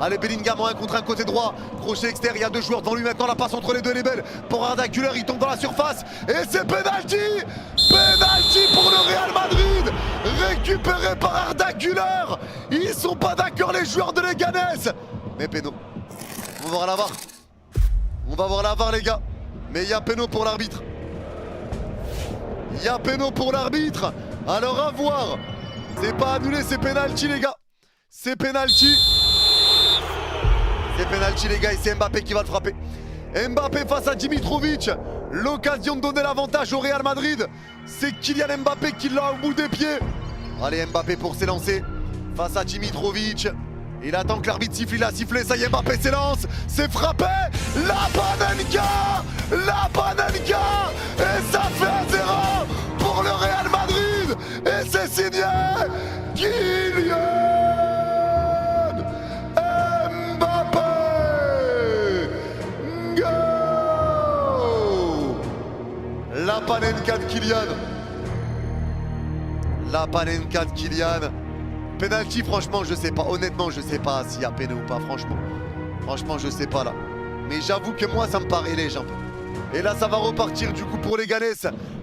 Allez, Bellingham en 1 contre 1 côté droit. Crochet extérieur, il y a 2 joueurs devant lui maintenant. La passe entre les deux, elle est belle. Pour Arda Güler, il tombe dans la surface. Et c'est penalty. Penalty pour le Real Madrid. Récupéré par Arda Güler. Ils sont pas d'accord les joueurs de Leganés. Mais péno. On va voir la VAR. On va voir la VAR les gars. Mais il y a péno pour l'arbitre. Il y a péno pour l'arbitre. Alors à voir. C'est pas annulé, c'est penalty les gars. C'est penalty. C'est penalty les gars et c'est Mbappé qui va le frapper. Mbappé face à Dimitrovic. L'occasion de donner l'avantage au Real Madrid. C'est Kylian Mbappé qui l'a au bout des pieds. Allez Mbappé pour s'élancer face à Dimitrovic. Il attend que l'arbitre siffle, il a sifflé, ça y est Mbappé s'élance. C'est frappé. La Panenka. La Panenka. Et ça fait 1-0 pour le Real Madrid. Et c'est signé Kylian Mbappé. La Panenka de Kylian. La Panenka de Kylian. Penalty, franchement, je sais pas. Honnêtement, je sais pas s'il y a péno ou pas, franchement. Franchement, je sais pas là. Mais j'avoue que moi, ça me paraît léger un peu. Et là, ça va repartir du coup pour les Leganés.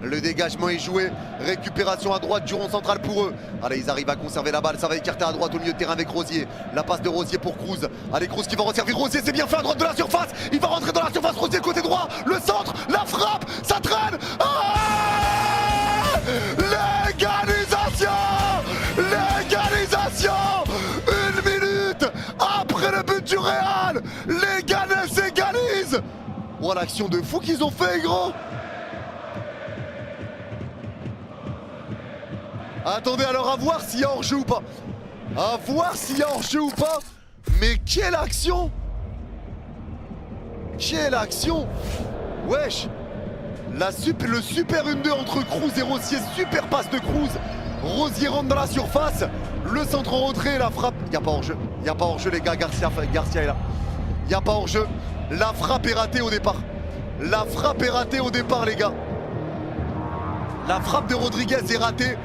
Le dégagement est joué. Récupération à droite du rond central pour eux. Allez, ils arrivent à conserver la balle. Ça va écarter à droite au milieu de terrain avec Rosier. La passe de Rosier pour Kroos. Allez, Kroos qui va resservir Rosier. C'est bien fait à droite de la surface. Il va rentrer dans la surface. Rosier côté droit. Le centre. La frappe. Ça traîne. Ah, l'égalisation. L'égalisation. 1 minute après le but du Real. Les Leganés égalisent. Oh, l'action de fou qu'ils ont fait, gros. Attendez, alors à voir s'il y a hors-jeu ou pas. À voir s'il y a hors-jeu ou pas. Mais quelle action. Quelle action. Wesh. Le super 1-2 entre Kroos et Rosier. Super passe de Kroos. Rosier rentre dans la surface. Le centre en retrait, la frappe. Il n'y a pas hors-jeu. Il n'y a pas hors-jeu les gars. Garcia est là. Il n'y a pas hors-jeu. La frappe est ratée au départ. La frappe est ratée au départ les gars. La frappe de Rodriguez est ratée.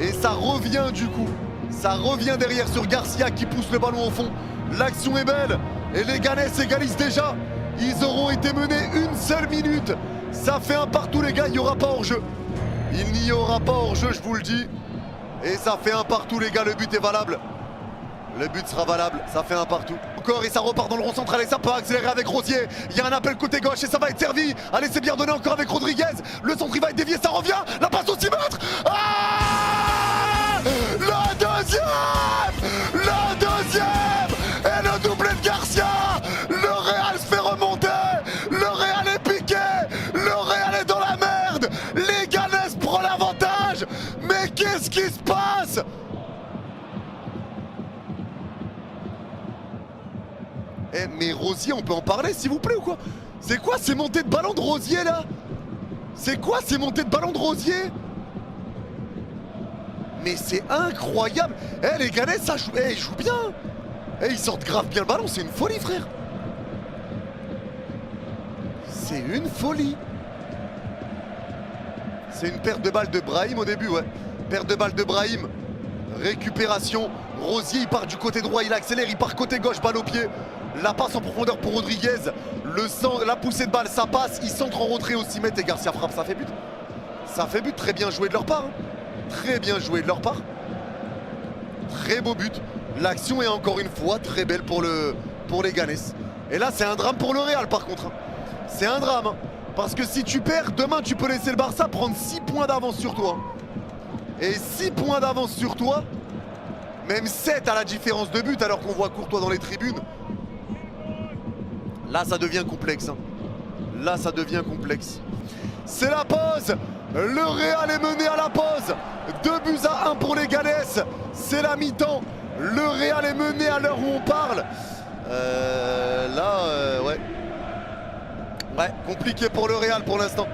Et ça revient du coup. Ça revient derrière sur Garcia qui pousse le ballon au fond. L'action est belle. Et les Leganés égalisent déjà. Ils auront été menés 1 seule minute. Ça fait un partout les gars. Il n'y aura pas hors-jeu. Il n'y aura pas hors-jeu, je vous le dis. Et ça fait un partout les gars. Le but est valable. Le but sera valable, ça fait un partout. Encore et ça repart dans le rond central et ça peut accélérer avec Rosier. Il y a un appel côté gauche et ça va être servi. Allez, c'est bien donné encore avec Rodriguez. Le centre il va être dévié, ça revient. La passe au 6 mètres. Ah, le deuxième. Le deuxième. Et le doublé de Garcia. Le Real se fait remonter. Le Real est piqué. Le Real est dans la merde. Les Leganés prend l'avantage. Mais qu'est-ce qui se passe? Eh mais Rosier, on peut en parler s'il vous plaît ou quoi? C'est quoi ces montées de ballon de Rosier là? C'est quoi ces montées de ballon de Rosier? Mais c'est incroyable. Eh les Leganés, ça joue, ils jouent bien. Eh ils sortent grave bien le ballon, c'est une folie frère. C'est une folie. C'est une perte de balle de Brahim au début, ouais. Perte de balle de Brahim. Récupération. Rosier il part du côté droit, il accélère, il part côté gauche, balle au pied. La passe en profondeur pour Rodriguez. La poussée de balle, ça passe. Il centre en retrait au 6 mètres et Garcia frappe, ça fait but. Ça fait but, très bien joué de leur part. Hein. Très bien joué de leur part. Très beau but. L'action est encore une fois très belle pour les Leganés. Et là, c'est un drame pour le Real par contre. Hein. C'est un drame. Hein. Parce que si tu perds, demain tu peux laisser le Barça prendre 6 points d'avance sur toi. Et 6 points d'avance sur toi, même 7 à la différence de but alors qu'on voit Courtois dans les tribunes. Là ça devient complexe. Hein. Là ça devient complexe. C'est la pause. Le Real est mené à la pause. 2-1 pour les Leganés. C'est la mi-temps. Le Real est mené à l'heure où on parle. Ouais. Ouais, compliqué pour le Real pour l'instant.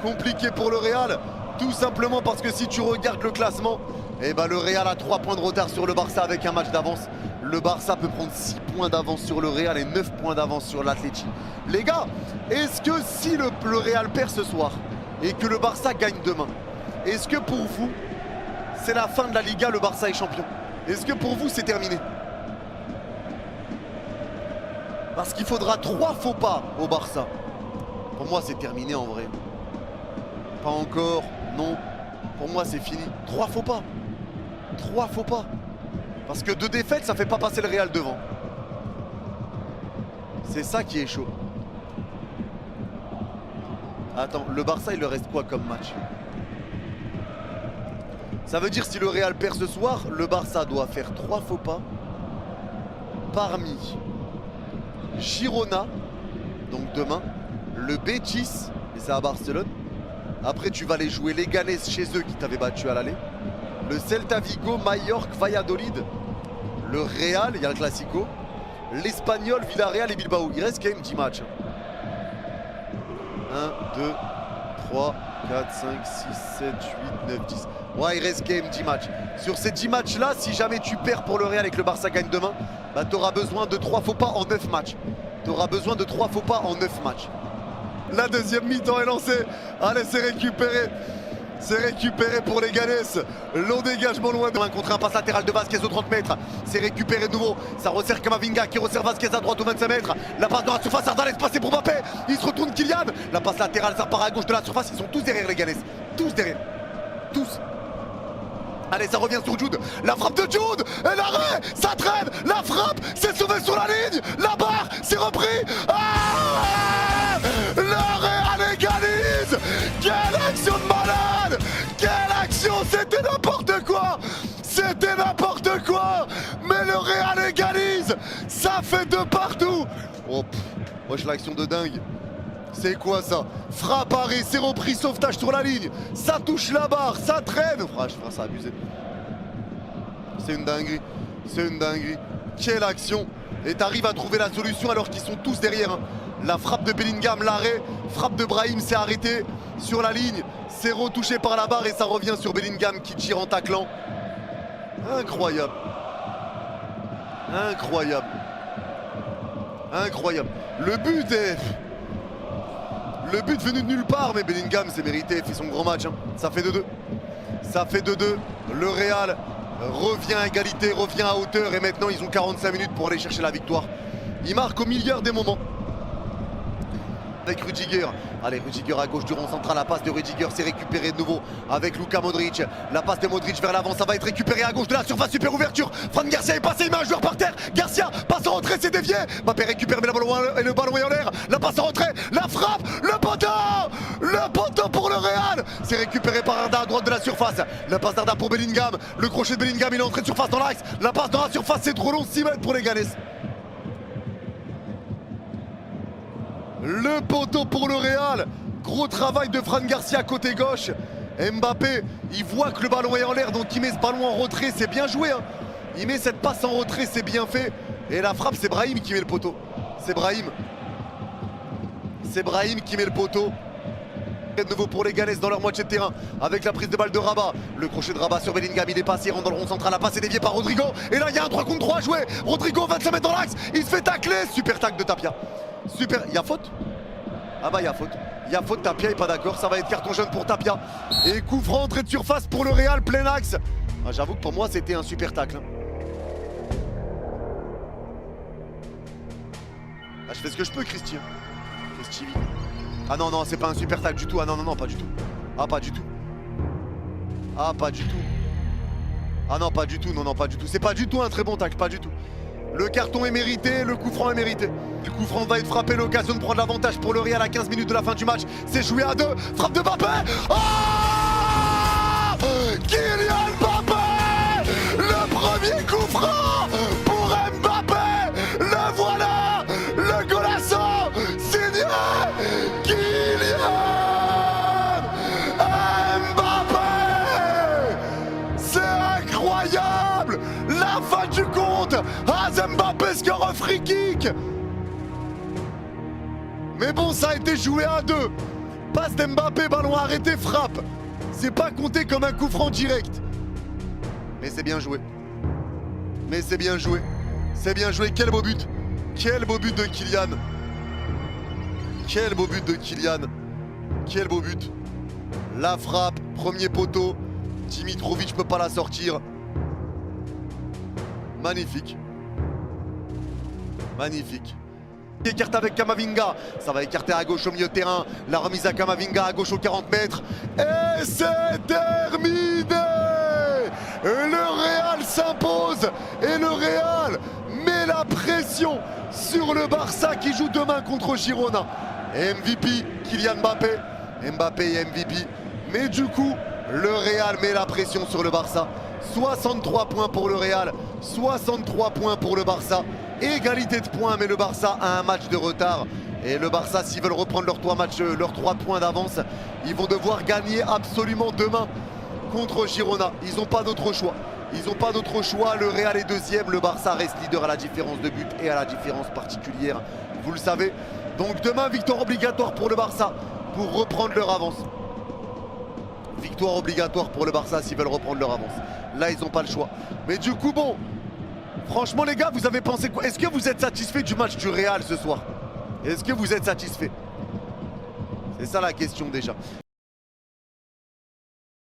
Compliqué pour le Real. Tout simplement parce que si tu regardes le classement, eh ben le Real a 3 points de retard sur le Barça avec un match d'avance. Le Barça peut prendre 6 points d'avance sur le Real et 9 points d'avance sur l'Atleti. Les gars, est-ce que si le Real perd ce soir et que le Barça gagne demain, est-ce que pour vous, c'est la fin de la Liga, le Barça est champion? Est-ce que pour vous, c'est terminé? Parce qu'il faudra 3 faux pas au Barça. Pour moi, c'est terminé en vrai. Pas encore, non. Pour moi, c'est fini. 3 faux pas. 3 faux pas. Parce que 2 défaites, ça fait pas passer le Real devant. C'est ça qui est chaud. Attends, le Barça, il leur reste quoi comme match? Ça veut dire si le Real perd ce soir, le Barça doit faire 3 faux pas. Parmi Girona, donc demain, le Betis, et c'est à Barcelone. Après, tu vas aller jouer Leganés chez eux qui t'avaient battu à l'aller. Le Celta Vigo, Mallorca, Valladolid. Le Real, il y a le Classico. L'Espagnol, Villarreal et Bilbao. Il reste quand même 10 matchs. 1, 2, 3, 4, 5, 6, 7, 8, 9, 10. Ouais, il reste quand même 10 matchs. Sur ces 10 matchs-là, si jamais tu perds pour le Real et que le Barça gagne demain, bah, tu auras besoin de 3 faux pas en 9 matchs. Tu auras besoin de 3 faux pas en 9 matchs. La deuxième mi-temps est lancée. Allez, c'est récupéré. C'est récupéré pour les Ganes. Long dégagement loin de un contre un passe latéral de Vasquez aux 30 mètres. C'est récupéré de nouveau. Ça resserre Kamavinga qui resserre Vasquez à droite aux 25 mètres. La passe dans la surface, Arda laisse passer pour Mbappé. Il se retourne Kylian. La passe latérale, ça repart à gauche de la surface. Ils sont tous derrière les Ganes. Tous derrière. Tous. Allez, ça revient sur Jude. La frappe de Jude. Et l'arrêt. Ça traîne. La frappe. C'est sauvé sur la ligne. La barre. C'est repris. Ah, le Real égalise. Quelle action de malade. Quelle action. C'était n'importe quoi. C'était n'importe quoi. Mais le Real égalise. Ça fait de partout. Oh, wesh, l'action de dingue. C'est quoi ça? Frappe, arrêt, c'est repris, sauvetage sur la ligne. Ça touche la barre, ça traîne. Franchement, ça a abusé. C'est une dinguerie. C'est une dinguerie. Quelle action. Et t'arrives à trouver la solution alors qu'ils sont tous derrière. La frappe de Bellingham, l'arrêt. Frappe de Brahim, c'est arrêté sur la ligne. C'est retouché par la barre et ça revient sur Bellingham qui tire en taclant. Incroyable. Incroyable. Incroyable. Le but est... Le but venu de nulle part, mais Bellingham s'est mérité, il fait son grand match. Hein. Ça fait 2-2. Ça fait 2-2. Le Real revient à égalité, revient à hauteur et maintenant ils ont 45 minutes pour aller chercher la victoire. Il marque au milieu des moments. Avec Rudiger. Allez, Rudiger à gauche du rond central. La passe de Rudiger, c'est récupéré de nouveau avec Luka Modric. La passe de Modric vers l'avant, ça va être récupéré à gauche de la surface. Super ouverture. Fran Garcia est passé, il met un joueur par terre. Garcia passe en retrait, c'est dévié. Mbappé récupère, mais le ballon est en l'air. La passe en retrait, la frappe, le poteau. Le poteau pour le Real. C'est récupéré par Arda à droite de la surface. La passe d'Arda pour Bellingham. Le crochet de Bellingham, il est entré de surface dans l'axe. La passe dans la surface, c'est trop long, 6 mètres pour les Ganes. Le poteau pour le Real. Gros travail de Fran Garcia côté gauche. Mbappé, il voit que le ballon est en l'air, donc il met ce ballon en retrait. C'est bien joué. Hein. Il met cette passe en retrait, c'est bien fait. Et la frappe, c'est Brahim qui met le poteau. C'est Brahim. C'est Brahim qui met le poteau. De nouveau pour les Ganes dans leur moitié de terrain. Avec la prise de balle de Rabat. Le crochet de Rabat sur Bellingham. Il est passé, il rentre dans le rond central. La passe est déviée par Rodrigo. Et là, il y a un 3 contre 3 à jouer. Rodrigo, 25 mètres dans l'axe. Il se fait tacler. Super tacle de Tapia. Super, il y a faute? Ah bah il y a faute. Il y a faute, Tapia est pas d'accord, ça va être carton jaune pour Tapia. Et coup franc, entrée de surface pour le Real, plein axe. Ah, j'avoue que pour moi c'était un super tacle. Hein. Ah, je fais ce que je peux, Christian. Stevie. Ah non, non, c'est pas un super tacle du tout. Ah non, non, non, pas du tout. Ah, pas du tout. Ah, pas du tout. Ah non, pas du tout, non, non, pas du tout. C'est pas du tout un très bon tacle, pas du tout. Le carton est mérité, le coup franc est mérité. Le coup franc va être frappé, l'occasion de prendre l'avantage pour le Real à 15 minutes de la fin du match. C'est joué à 2, frappe de Mbappé. Oh, Kylian Mbappé. Le premier coup franc pour Mbappé. Le voilà, le golasso signé Kylian Mbappé. C'est incroyable. La fin du compte. Mbappé score un free kick. Mais bon, ça a été joué à 2. Passe d'Mbappé, ballon arrêté, frappe. C'est pas compté comme un coup franc direct. Mais c'est bien joué. Mais c'est bien joué. C'est bien joué, quel beau but. Quel beau but de Kylian. Quel beau but de Kylian. Quel beau but. La frappe, premier poteau. Dimitrovic peut pas la sortir. Magnifique. Magnifique. Écarte avec Camavinga, ça va écarter à gauche au milieu de terrain, la remise à Camavinga à gauche aux 40 mètres, et c'est terminé. Le Real s'impose, et le Real met la pression sur le Barça qui joue demain contre Girona. MVP, Kylian Mbappé, Mbappé et MVP, mais du coup, le Real met la pression sur le Barça. 63 points pour le Real, 63 points pour le Barça. Égalité de points, mais le Barça a un match de retard. Et le Barça, s'ils veulent reprendre leurs 3 points d'avance, ils vont devoir gagner absolument demain contre Girona. Ils n'ont pas d'autre choix. Ils n'ont pas d'autre choix. Le Real est deuxième, le Barça reste leader à la différence de but et à la différence particulière. Vous le savez. Donc demain, victoire obligatoire pour le Barça pour reprendre leur avance. Victoire obligatoire pour le Barça s'ils veulent reprendre leur avance. Là, ils n'ont pas le choix. Mais du coup, bon, franchement, les gars, vous avez pensé quoi? Est-ce que vous êtes satisfait du match du Real ce soir? Est-ce que vous êtes satisfait? C'est ça la question déjà.